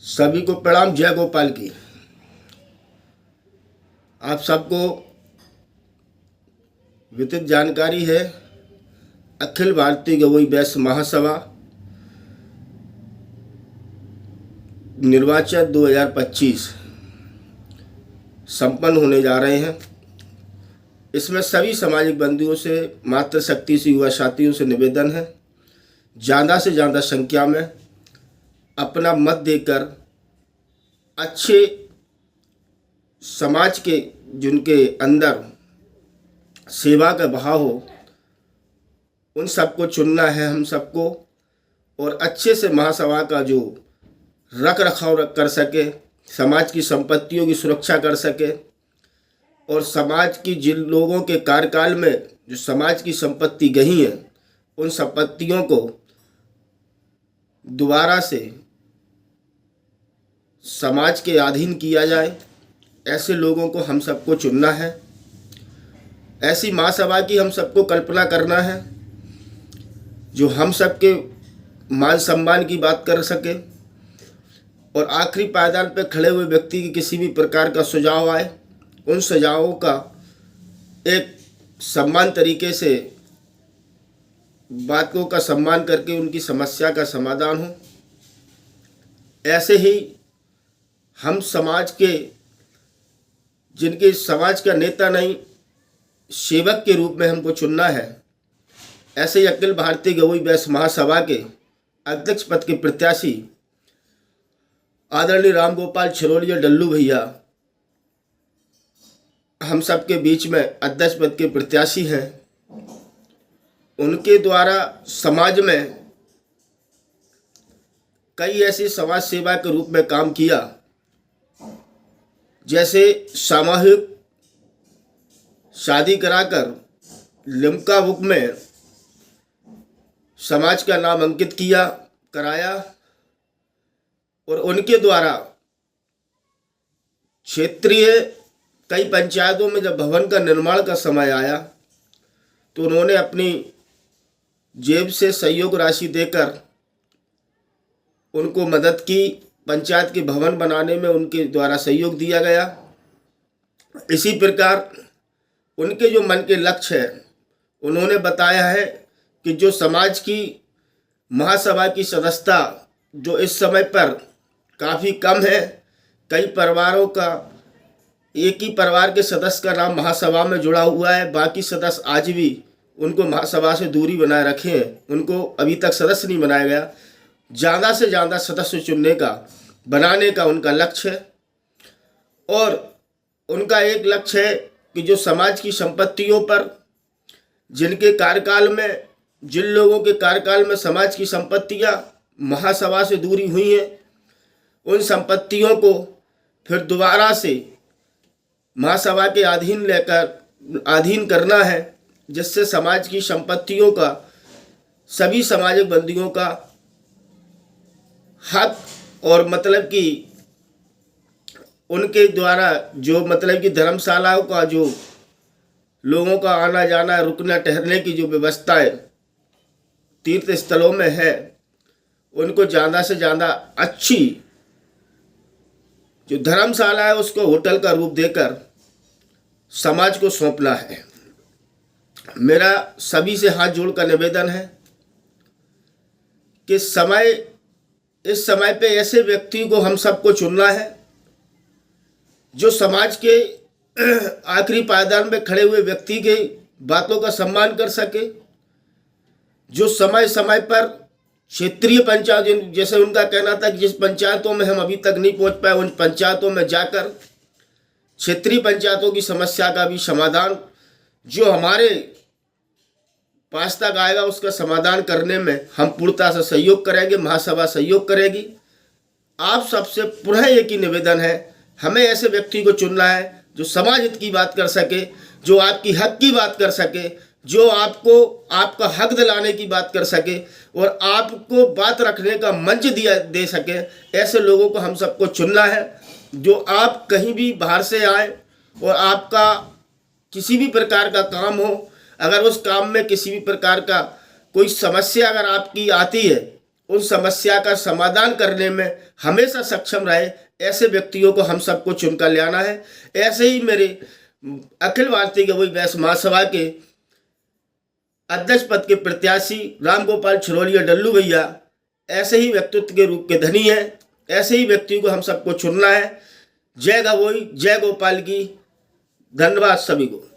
सभी को प्रणाम। जय गोपाल की। आप सबको विस्तृत जानकारी है। अखिल भारतीय गवई वैश्य महासभा निर्वाचन 2025 संपन्न होने जा रहे हैं। इसमें सभी सामाजिक बंधुओं से, मातृशक्ति से, युवा साथियों से निवेदन है, ज़्यादा से ज़्यादा संख्या में अपना मत देकर अच्छे समाज के जिनके अंदर सेवा का भाव हो उन सबको चुनना है हम सबको, और अच्छे से महासभा का जो रख रखाव कर सके, समाज की संपत्तियों की सुरक्षा कर सके, और समाज की जिन लोगों के कार्यकाल में जो समाज की संपत्ति गई है उन संपत्तियों को दोबारा से समाज के अधीन किया जाए। ऐसे लोगों को हम सबको चुनना है। ऐसी महासभा की हम सबको कल्पना करना है जो हम सबके मान सम्मान की बात कर सके, और आखिरी पायदान पर खड़े हुए व्यक्ति की किसी भी प्रकार का सुझाव आए, उन सुझावों का एक सम्मान तरीके से बातों का सम्मान करके उनकी समस्या का समाधान हो। ऐसे ही हम समाज के जिनके समाज का नेता नहीं, सेवक के रूप में हमको चुनना है। ऐसे ही अखिल भारतीय गवई वैश्य महासभा के अध्यक्ष पद के प्रत्याशी आदरणीय राम गोपाल छिरोलिया डल्लू भैया हम सबके बीच में अध्यक्ष पद के प्रत्याशी हैं। उनके द्वारा समाज में कई ऐसी समाज सेवा के रूप में काम किया, जैसे सामूहिक शादी कराकर लिम्का बुक में समाज का नाम अंकित कराया, और उनके द्वारा क्षेत्रीय कई पंचायतों में जब भवन का निर्माण का समय आया तो उन्होंने अपनी जेब से सहयोग राशि देकर उनको मदद की। पंचायत के भवन बनाने में उनके द्वारा सहयोग दिया गया। इसी प्रकार उनके जो मन के लक्ष्य है, उन्होंने बताया है कि जो समाज की महासभा की सदस्यता जो इस समय पर काफ़ी कम है, कई परिवारों का एक ही परिवार के सदस्य का नाम महासभा में जुड़ा हुआ है, बाकी सदस्य आज भी उनको महासभा से दूरी बनाए रखे हैं, उनको अभी तक सदस्य नहीं बनाया गया। ज़्यादा से ज़्यादा सदस्य चुनने का, बनाने का उनका लक्ष्य है, और उनका एक लक्ष्य है कि जो समाज की संपत्तियों पर जिनके कार्यकाल में, जिन लोगों के कार्यकाल में समाज की संपत्तियां महासभा से दूरी हुई हैं, उन संपत्तियों को फिर दोबारा से महासभा के अधीन करना है, जिससे समाज की संपत्तियों का सभी सामाजिक बंदियों का हक, और मतलब कि उनके द्वारा जो मतलब कि धर्मशालाओं का जो लोगों का आना जाना, रुकना ठहरने की जो व्यवस्था है तीर्थ स्थलों में है, उनको ज़्यादा से ज़्यादा अच्छी जो धर्मशाला है उसको होटल का रूप देकर समाज को सौंपना है। मेरा सभी से हाथ जोड़कर निवेदन है कि इस समय पे ऐसे व्यक्ति को हम सबको चुनना है जो समाज के आखिरी पायदान में खड़े हुए व्यक्ति के बातों का सम्मान कर सके, जो समय समय पर क्षेत्रीय पंचायत, जैसे उनका कहना था कि जिस पंचायतों में हम अभी तक नहीं पहुंच पाए उन पंचायतों में जाकर क्षेत्रीय पंचायतों की समस्या का भी समाधान जो हमारे पास तक आएगा उसका समाधान करने में हम पूर्णतः से सहयोग करेंगे, महासभा सहयोग करेगी। आप सबसे पुनः एक ही निवेदन है, हमें ऐसे व्यक्ति को चुनना है जो समाज हित की बात कर सके, जो आपकी हक की बात कर सके, जो आपको आपका हक दिलाने की बात कर सके और आपको बात रखने का मंच दे सके। ऐसे लोगों को हम सबको चुनना है। जो आप कहीं भी बाहर से आए और आपका किसी भी प्रकार का काम हो, अगर उस काम में किसी भी प्रकार का कोई समस्या अगर आपकी आती है उन समस्या का समाधान करने में हमेशा सक्षम रहे, ऐसे व्यक्तियों को हम सबको चुनकर ले आना है। ऐसे ही मेरे अखिल भारतीय गवई वैश्य महासभा के अध्यक्ष पद के प्रत्याशी रामगोपाल छिरोलिया डल्लू भैया ऐसे ही व्यक्तित्व के रूप के धनी हैं। ऐसे ही व्यक्तियों को हम सबको चुनना है। जय गवई, जय गोपाल की। धन्यवाद सभी को।